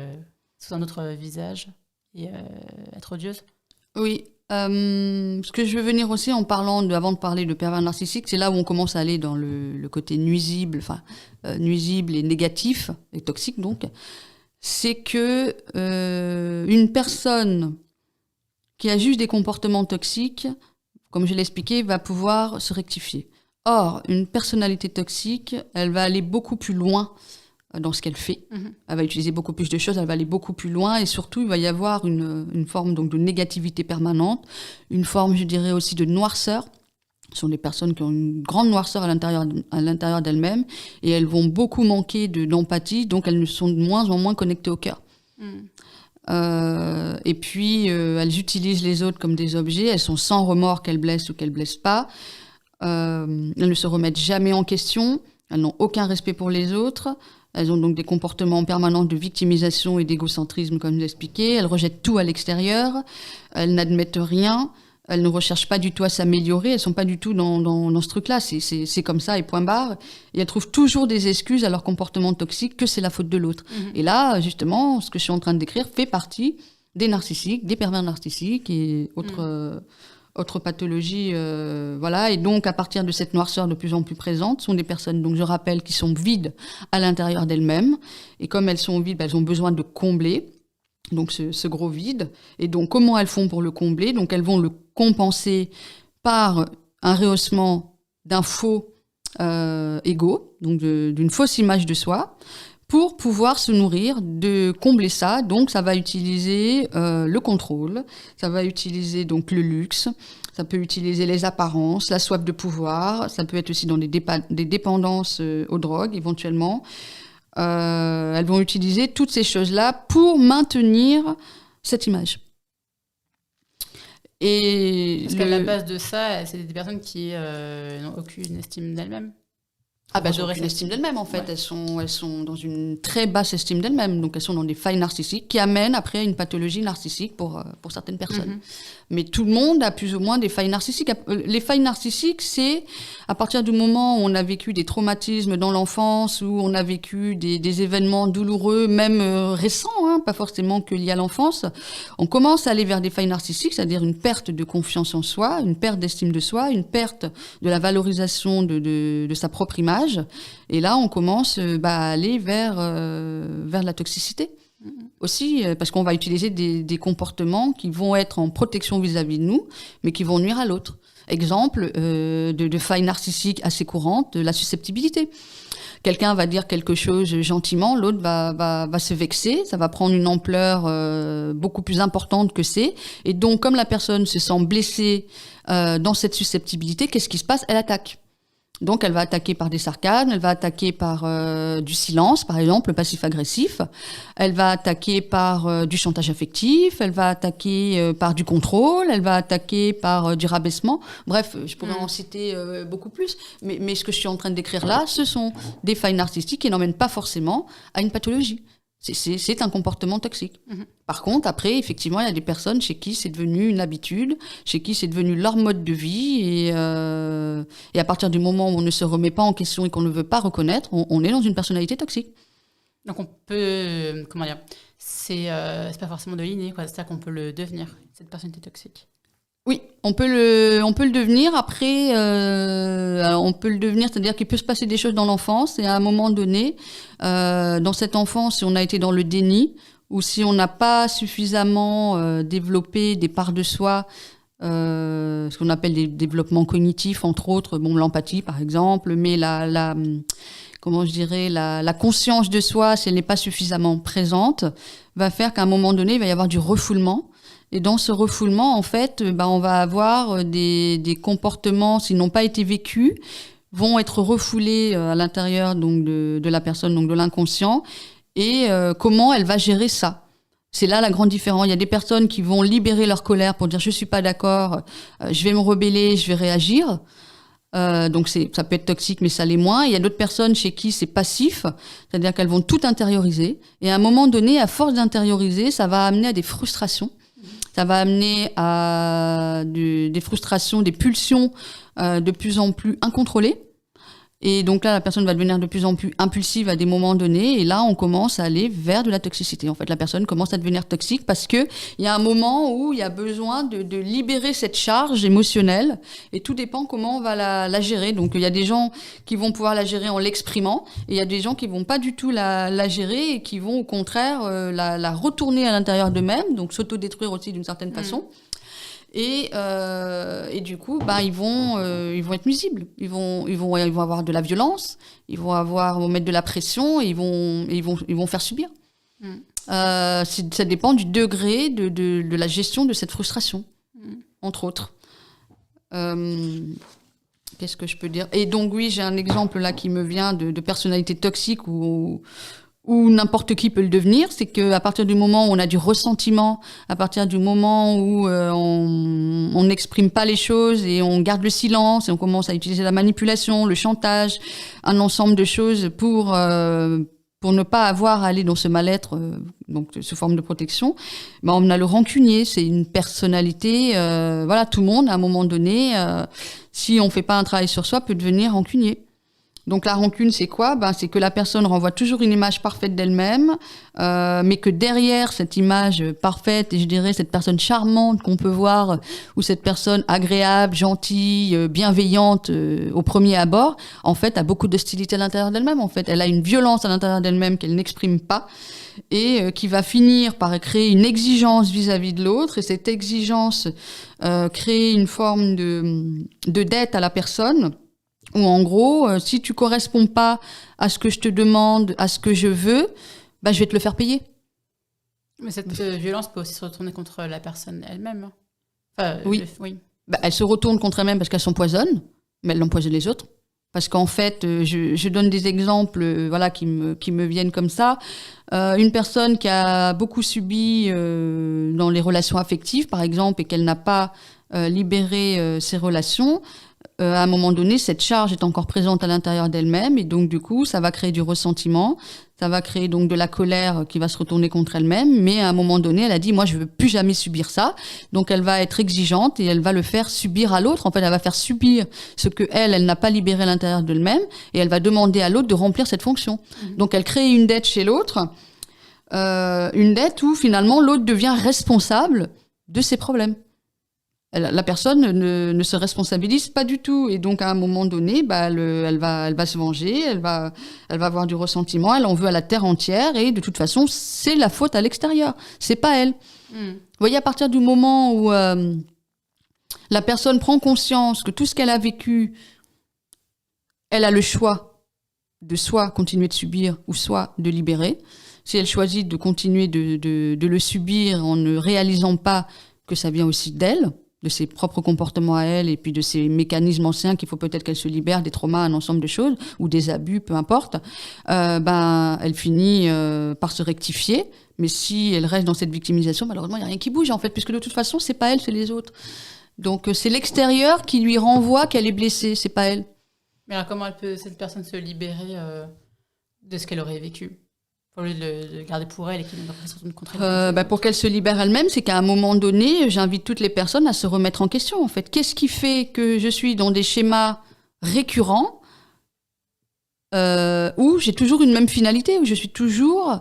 sous un autre visage et être odieuse. Oui. Ce que je veux venir aussi en parlant, avant de parler de pervers narcissique, c'est là où on commence à aller dans le côté nuisible et négatif, et toxique donc, c'est que une personne qui a juste des comportements toxiques, comme je l'ai expliqué, va pouvoir se rectifier. Or, une personnalité toxique, elle va aller beaucoup plus loin dans ce qu'elle fait. Elle va utiliser beaucoup plus de choses, elle va aller beaucoup plus loin et surtout, il va y avoir une forme donc, de négativité permanente, une forme, je dirais aussi, de noirceur. Ce sont des personnes qui ont une grande noirceur à l'intérieur d'elles-mêmes et elles vont beaucoup manquer d'empathie, donc elles sont de moins en moins connectées au cœur. Et puis, elles utilisent les autres comme des objets, elles sont sans remords qu'elles blessent ou qu'elles blessent pas. Elles ne se remettent jamais en question, elles n'ont aucun respect pour les autres. Elles ont donc des comportements permanents de victimisation et d'égocentrisme, comme je l'ai expliqué. Elles rejettent tout à l'extérieur. Elles n'admettent rien. Elles ne recherchent pas du tout à s'améliorer. Elles ne sont pas du tout dans ce truc-là. C'est comme ça et point barre. Et elles trouvent toujours des excuses à leur comportement toxique que c'est la faute de l'autre. Et là, justement, ce que je suis en train de décrire fait partie des narcissiques, des pervers narcissiques et autres pathologies, Et donc, à partir de cette noirceur de plus en plus présente, ce sont des personnes, donc je rappelle, qui sont vides à l'intérieur d'elles-mêmes. Et comme elles sont vides, elles ont besoin de combler donc ce gros vide. Et donc, comment elles font pour le combler? Donc, elles vont le compenser par un rehaussement d'un faux ego, donc d'une fausse image de soi, pour pouvoir se nourrir, de combler ça. Donc, ça va utiliser le contrôle, ça va utiliser donc le luxe, ça peut utiliser les apparences, la soif de pouvoir, ça peut être aussi dans des dépendances aux drogues, éventuellement. Elles vont utiliser toutes ces choses-là pour maintenir cette image. Parce qu'à la base de ça, c'est des personnes qui n'ont aucune estime d'elles-mêmes. Elles ont aucune estime d'elles-mêmes, en fait. Ouais. Elles sont dans une très basse estime d'elles-mêmes. Donc, elles sont dans des failles narcissiques qui amènent après à une pathologie narcissique pour certaines personnes. Mais tout le monde a plus ou moins des failles narcissiques. Les failles narcissiques, c'est à partir du moment où on a vécu des traumatismes dans l'enfance, où on a vécu des événements douloureux, même récents, pas forcément que liés à l'enfance, on commence à aller vers des failles narcissiques, c'est-à-dire une perte de confiance en soi, une perte d'estime de soi, une perte de la valorisation de sa propre image. Et là, on commence à aller vers la toxicité. Aussi, parce qu'on va utiliser des comportements qui vont être en protection vis-à-vis de nous, mais qui vont nuire à l'autre. Exemple de failles narcissiques assez courantes, la susceptibilité. Quelqu'un va dire quelque chose gentiment, l'autre va se vexer, ça va prendre une ampleur beaucoup plus importante que c'est. Et donc, comme la personne se sent blessée dans cette susceptibilité, qu'est-ce qui se passe? Elle attaque. Donc, elle va attaquer par des sarcasmes, elle va attaquer par du silence, par exemple, le passif-agressif. Elle va attaquer par du chantage affectif, elle va attaquer par du contrôle, elle va attaquer par du rabaissement. Bref, je pourrais en citer beaucoup plus. Mais ce que je suis en train de décrire là, ce sont des failles narcissiques qui n'emmènent pas forcément à une pathologie. C'est un comportement toxique. Mhm. Par contre, après, effectivement, il y a des personnes chez qui c'est devenu une habitude, chez qui c'est devenu leur mode de vie, et à partir du moment où on ne se remet pas en question et qu'on ne veut pas reconnaître, on est dans une personnalité toxique. Donc on peut, comment dire, c'est pas forcément de l'inné, quoi. C'est ça qu'on peut le devenir, cette personnalité toxique. Oui, on peut le devenir. Après, alors on peut le devenir, c'est-à-dire qu'il peut se passer des choses dans l'enfance, et à un moment donné, dans cette enfance, si on a été dans le déni, ou si on n'a pas suffisamment développé des parts de soi, ce qu'on appelle des développements cognitifs, entre autres, bon, l'empathie par exemple, mais comment je dirais, la conscience de soi, si elle n'est pas suffisamment présente, va faire qu'à un moment donné, il va y avoir du refoulement. Et dans ce refoulement, en fait, on va avoir des comportements, s'ils n'ont pas été vécus, vont être refoulés à l'intérieur donc de la personne, donc de l'inconscient, et comment elle va gérer ça. C'est là la grande différence. Il y a des personnes qui vont libérer leur colère pour dire je suis pas d'accord, je vais me rebeller, je vais réagir. Donc ça peut être toxique, mais ça l'est moins. Il y a d'autres personnes chez qui c'est passif, c'est-à-dire qu'elles vont tout intérioriser. Et à un moment donné, à force d'intérioriser, ça va amener à des frustrations. Ça va amener à des frustrations, des pulsions de plus en plus incontrôlées. Et donc là, la personne va devenir de plus en plus impulsive à des moments donnés. Et là, on commence à aller vers de la toxicité. En fait, la personne commence à devenir toxique parce qu'il y a un moment où il y a besoin de libérer cette charge émotionnelle. Et tout dépend comment on va la gérer. Donc, il y a des gens qui vont pouvoir la gérer en l'exprimant. Et il y a des gens qui vont pas du tout la gérer et qui vont, au contraire, la retourner à l'intérieur d'eux-mêmes. Donc, s'autodétruire aussi d'une certaine façon. Et du coup, ils vont être nuisibles. Ils vont avoir de la violence, ils vont mettre de la pression, et ils vont faire subir. Ça dépend du degré de la gestion de cette frustration, entre autres. Qu'est-ce que je peux dire ? Et donc oui, j'ai un exemple là qui me vient de personnalité toxique où n'importe qui peut le devenir. C'est qu'à partir du moment où on a du ressentiment, à partir du moment où on n'exprime pas les choses et on garde le silence et on commence à utiliser la manipulation, le chantage, un ensemble de choses pour ne pas avoir à aller dans ce mal-être, donc sous forme de protection, on a le rancunier. C'est une personnalité, tout le monde, à un moment donné, si on fait pas un travail sur soi, peut devenir rancunier. Donc la rancune, c'est quoi ? C'est que la personne renvoie toujours une image parfaite d'elle-même, mais que derrière cette image parfaite, et je dirais cette personne charmante qu'on peut voir, ou cette personne agréable, gentille, bienveillante au premier abord, en fait, a beaucoup d'hostilité à l'intérieur d'elle-même. En fait, elle a une violence à l'intérieur d'elle-même qu'elle n'exprime pas, et qui va finir par créer une exigence vis-à-vis de l'autre, et cette exigence crée une forme de dette à la personne. Ou en gros, si tu corresponds pas à ce que je te demande, à ce que je veux, je vais te le faire payer. Mais cette violence peut aussi se retourner contre la personne elle-même. Oui. Elle se retourne contre elle-même parce qu'elle s'empoisonne, mais elle empoisonne les autres. Parce qu'en fait, je donne des exemples qui me viennent comme ça. Une personne qui a beaucoup subi dans les relations affectives, par exemple, et qu'elle n'a pas libéré ses relations, à un moment donné, cette charge est encore présente à l'intérieur d'elle-même, et donc du coup, ça va créer du ressentiment, ça va créer donc de la colère qui va se retourner contre elle-même, mais à un moment donné, elle a dit, moi, je veux plus jamais subir ça, donc elle va être exigeante et elle va le faire subir à l'autre. En fait, elle va faire subir ce que elle n'a pas libéré à l'intérieur d'elle-même, et elle va demander à l'autre de remplir cette fonction. Donc elle crée une dette chez l'autre, une dette où finalement l'autre devient responsable de ses problèmes. La personne ne se responsabilise pas du tout, et donc à un moment donné, elle va se venger, elle va avoir du ressentiment, elle en veut à la terre entière, et de toute façon, c'est la faute à l'extérieur, c'est pas elle. Vous voyez, à partir du moment où la personne prend conscience que tout ce qu'elle a vécu, elle a le choix de soit continuer de subir ou soit de libérer. Si elle choisit de continuer de le subir en ne réalisant pas que ça vient aussi d'elle, de ses propres comportements à elle, et puis de ses mécanismes anciens qu'il faut peut-être qu'elle se libère, des traumas, un ensemble de choses, ou des abus, peu importe, elle finit par se rectifier. Mais si elle reste dans cette victimisation, malheureusement, il n'y a rien qui bouge, en fait, puisque de toute façon, c'est pas elle, c'est les autres. Donc c'est l'extérieur qui lui renvoie qu'elle est blessée, c'est pas elle. Mais alors comment peut cette personne se libérer de ce qu'elle aurait vécu ? Au lieu de le garder pour elle et qu'il ait l'impression de contraindre. Pour qu'elle se libère elle-même, c'est qu'à un moment donné, j'invite toutes les personnes à se remettre en question, en fait. Qu'est-ce qui fait que je suis dans des schémas récurrents où j'ai toujours une même finalité, où je suis toujours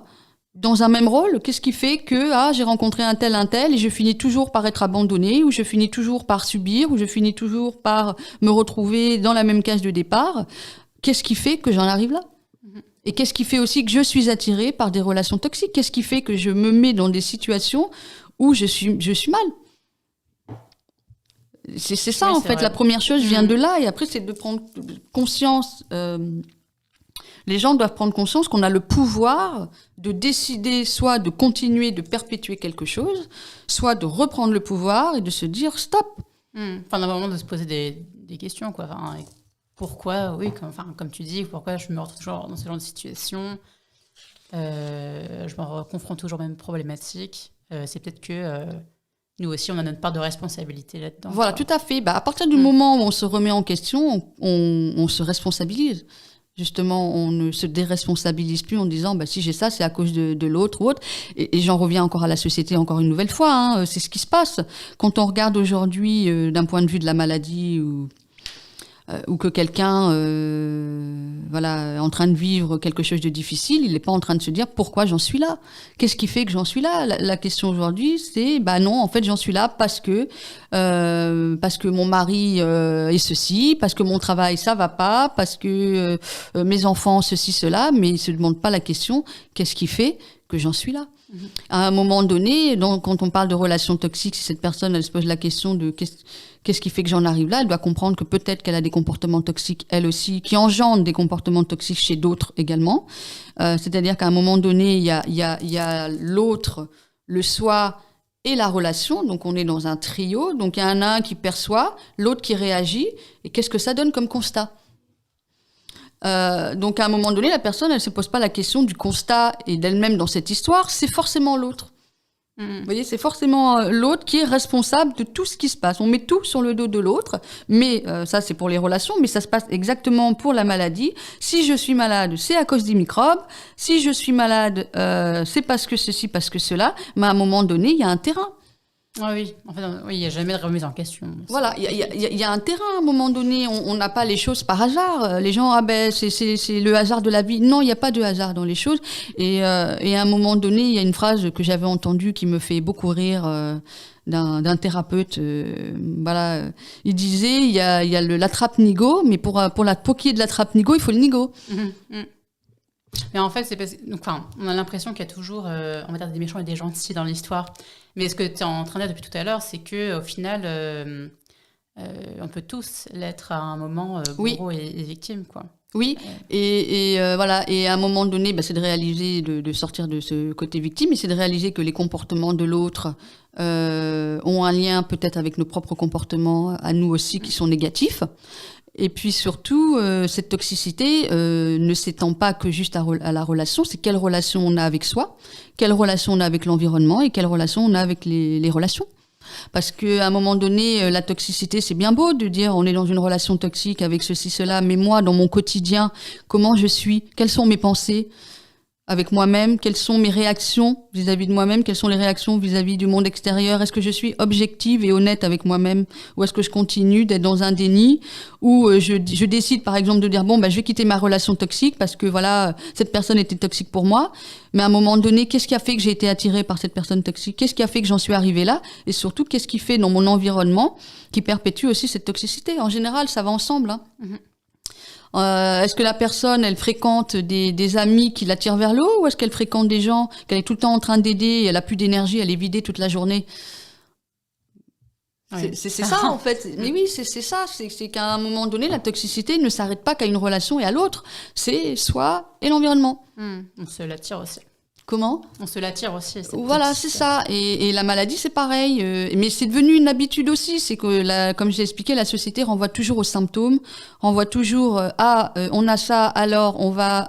dans un même rôle? Qu'est-ce qui fait que j'ai rencontré un tel et je finis toujours par être abandonnée, ou je finis toujours par subir, ou je finis toujours par me retrouver dans la même case de départ? Qu'est-ce qui fait que j'en arrive là? Et qu'est-ce qui fait aussi que je suis attirée par des relations toxiques? Qu'est-ce qui fait que je me mets dans des situations où je suis mal? C'est ça, oui, en fait. Vrai. La première chose vient de là. Et après, c'est de prendre conscience. Les gens doivent prendre conscience qu'on a le pouvoir de décider soit de continuer, de perpétuer quelque chose, soit de reprendre le pouvoir et de se dire stop. Enfin, vraiment de se poser des questions, quoi. Enfin, pourquoi, oui, comme tu dis, pourquoi je me retrouve toujours dans ce genre de situation, je me confronte toujours aux mêmes problématiques. C'est peut-être que nous aussi, on a notre part de responsabilité là-dedans. Voilà, tout à fait. À partir du moment où on se remet en question, on se responsabilise. Justement, on ne se déresponsabilise plus en disant si j'ai ça, c'est à cause de l'autre ou autre. Et j'en reviens encore à la société encore une nouvelle fois. C'est ce qui se passe. Quand on regarde aujourd'hui d'un point de vue de la maladie ou que quelqu'un est en train de vivre quelque chose de difficile, il n'est pas en train de se dire pourquoi j'en suis là. Qu'est-ce qui fait que j'en suis là? La question aujourd'hui, c'est non, en fait, j'en suis là parce que mon mari est ceci, parce que mon travail ça va pas, parce que mes enfants ceci cela, mais il se demande pas la question qu'est-ce qui fait que j'en suis là. À un moment donné, donc, quand on parle de relations toxiques, si cette personne elle se pose la question de qu'est-ce qui fait que j'en arrive là, elle doit comprendre que peut-être qu'elle a des comportements toxiques elle aussi, qui engendrent des comportements toxiques chez d'autres également. C'est-à-dire qu'à un moment donné, il y a l'autre, le soi et la relation. Donc on est dans un trio. Donc il y a un qui perçoit, l'autre qui réagit. Et qu'est-ce que ça donne comme constat? Donc à un moment donné, la personne, elle se pose pas la question du constat et d'elle-même dans cette histoire, c'est forcément l'autre. Vous voyez, c'est forcément l'autre qui est responsable de tout ce qui se passe. On met tout sur le dos de l'autre, mais ça c'est pour les relations, mais ça se passe exactement pour la maladie. Si je suis malade, c'est à cause des microbes. Si je suis malade, c'est parce que ceci, parce que cela. Mais à un moment donné, il y a un terrain. Ah oui, en fait, il n'y a jamais de remise en question. Voilà, il y a un terrain à un moment donné. On n'a pas les choses par hasard. Les gens, c'est le hasard de la vie. Non, il n'y a pas de hasard dans les choses. Et à un moment donné, il y a une phrase que j'avais entendue qui me fait beaucoup rire d'un thérapeute. Il disait, il y a l'attrape-nigo, mais pour qu'il y ait de l'attrape-nigo, il faut le nigo. Mais en fait, c'est parce on a l'impression qu'il y a toujours, on va dire, des méchants et des gentils dans l'histoire. Mais ce que tu es en train de dire depuis tout à l'heure, c'est qu'au final, on peut tous l'être à un moment, bourreau et victime, quoi. Oui, et voilà, et à un moment donné, c'est de réaliser, de sortir de ce côté victime, et c'est de réaliser que les comportements de l'autre ont un lien peut-être avec nos propres comportements à nous aussi qui sont négatifs. Et puis surtout, cette toxicité ne s'étend pas que juste à la relation, c'est quelle relation on a avec soi, quelle relation on a avec l'environnement et quelle relation on a avec les relations. Parce qu'à un moment donné, la toxicité, c'est bien beau de dire on est dans une relation toxique avec ceci, cela, mais moi, dans mon quotidien, comment je suis, quelles sont mes pensées avec moi-même, quelles sont mes réactions vis-à-vis de moi-même, quelles sont les réactions vis-à-vis du monde extérieur, est-ce que je suis objective et honnête avec moi-même, ou est-ce que je continue d'être dans un déni, ou je décide par exemple de dire je vais quitter ma relation toxique parce que voilà, cette personne était toxique pour moi, mais à un moment donné, qu'est-ce qui a fait que j'ai été attirée par cette personne toxique, qu'est-ce qui a fait que j'en suis arrivée là, et surtout qu'est-ce qui fait dans mon environnement qui perpétue aussi cette toxicité. En général, ça va ensemble, hein. Est-ce que la personne, elle fréquente des amis qui l'attirent vers le haut, ou est-ce qu'elle fréquente des gens qu'elle est tout le temps en train d'aider et elle a plus d'énergie, elle est vidée toute la journée? Oui. C'est ça en fait. Mais oui, c'est ça. C'est qu'à un moment donné, la toxicité ne s'arrête pas qu'à une relation et à l'autre. C'est soi et l'environnement. On se l'attire aussi. Comment? On se l'attire aussi. Voilà, c'est ça. Et la maladie, c'est pareil. Mais c'est devenu une habitude aussi. C'est que, comme j'ai expliqué, la société renvoie toujours aux symptômes, renvoie toujours on a ça, alors on va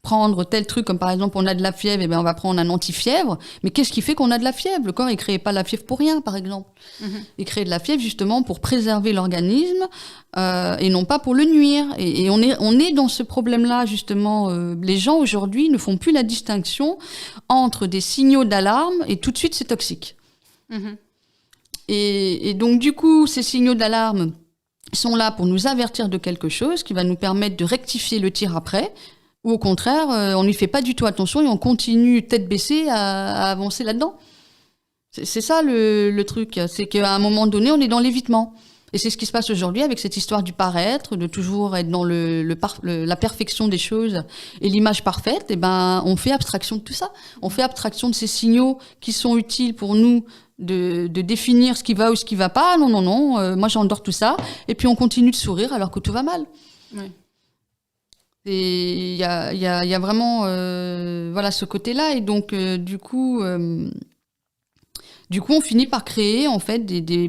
prendre tel truc, comme par exemple on a de la fièvre, et ben on va prendre un anti-fièvre. Mais qu'est-ce qui fait qu'on a de la fièvre? Le corps, il ne crée pas la fièvre pour rien, par exemple. Il crée de la fièvre justement pour préserver l'organisme et non pas pour le nuire. Et on est dans ce problème-là, justement. Les gens aujourd'hui ne font plus la distinction entre des signaux d'alarme et tout de suite c'est toxique. Et donc du coup, ces signaux d'alarme sont là pour nous avertir de quelque chose qui va nous permettre de rectifier le tir après, ou au contraire, on n'y fait pas du tout attention et on continue tête baissée à avancer là-dedans. C'est ça le truc, c'est qu'à un moment donné, on est dans l'évitement. Et c'est ce qui se passe aujourd'hui avec cette histoire du paraître, de toujours être dans la perfection des choses et l'image parfaite. Et ben, on fait abstraction de tout ça. On fait abstraction de ces signaux qui sont utiles pour nous de définir ce qui va ou ce qui va pas. Non, moi j'endors tout ça. Et puis on continue de sourire alors que tout va mal. Oui. Et il y a vraiment voilà, ce côté-là. Et donc, du coup, on finit par créer, en fait,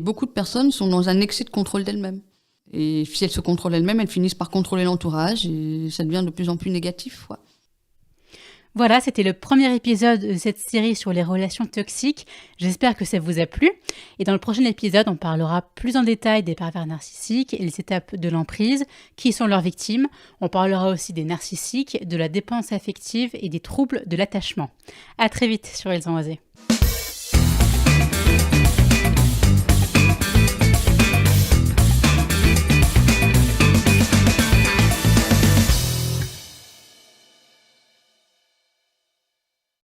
beaucoup de personnes sont dans un excès de contrôle d'elles-mêmes. Et si elles se contrôlent elles-mêmes, elles finissent par contrôler l'entourage et ça devient de plus en plus négatif, quoi. Voilà, c'était le premier épisode de cette série sur les relations toxiques. J'espère que ça vous a plu. Et dans le prochain épisode, on parlera plus en détail des pervers narcissiques et les étapes de l'emprise, qui sont leurs victimes. On parlera aussi des narcissiques, de la dépendance affective et des troubles de l'attachement. À très vite sur Ils ont osé.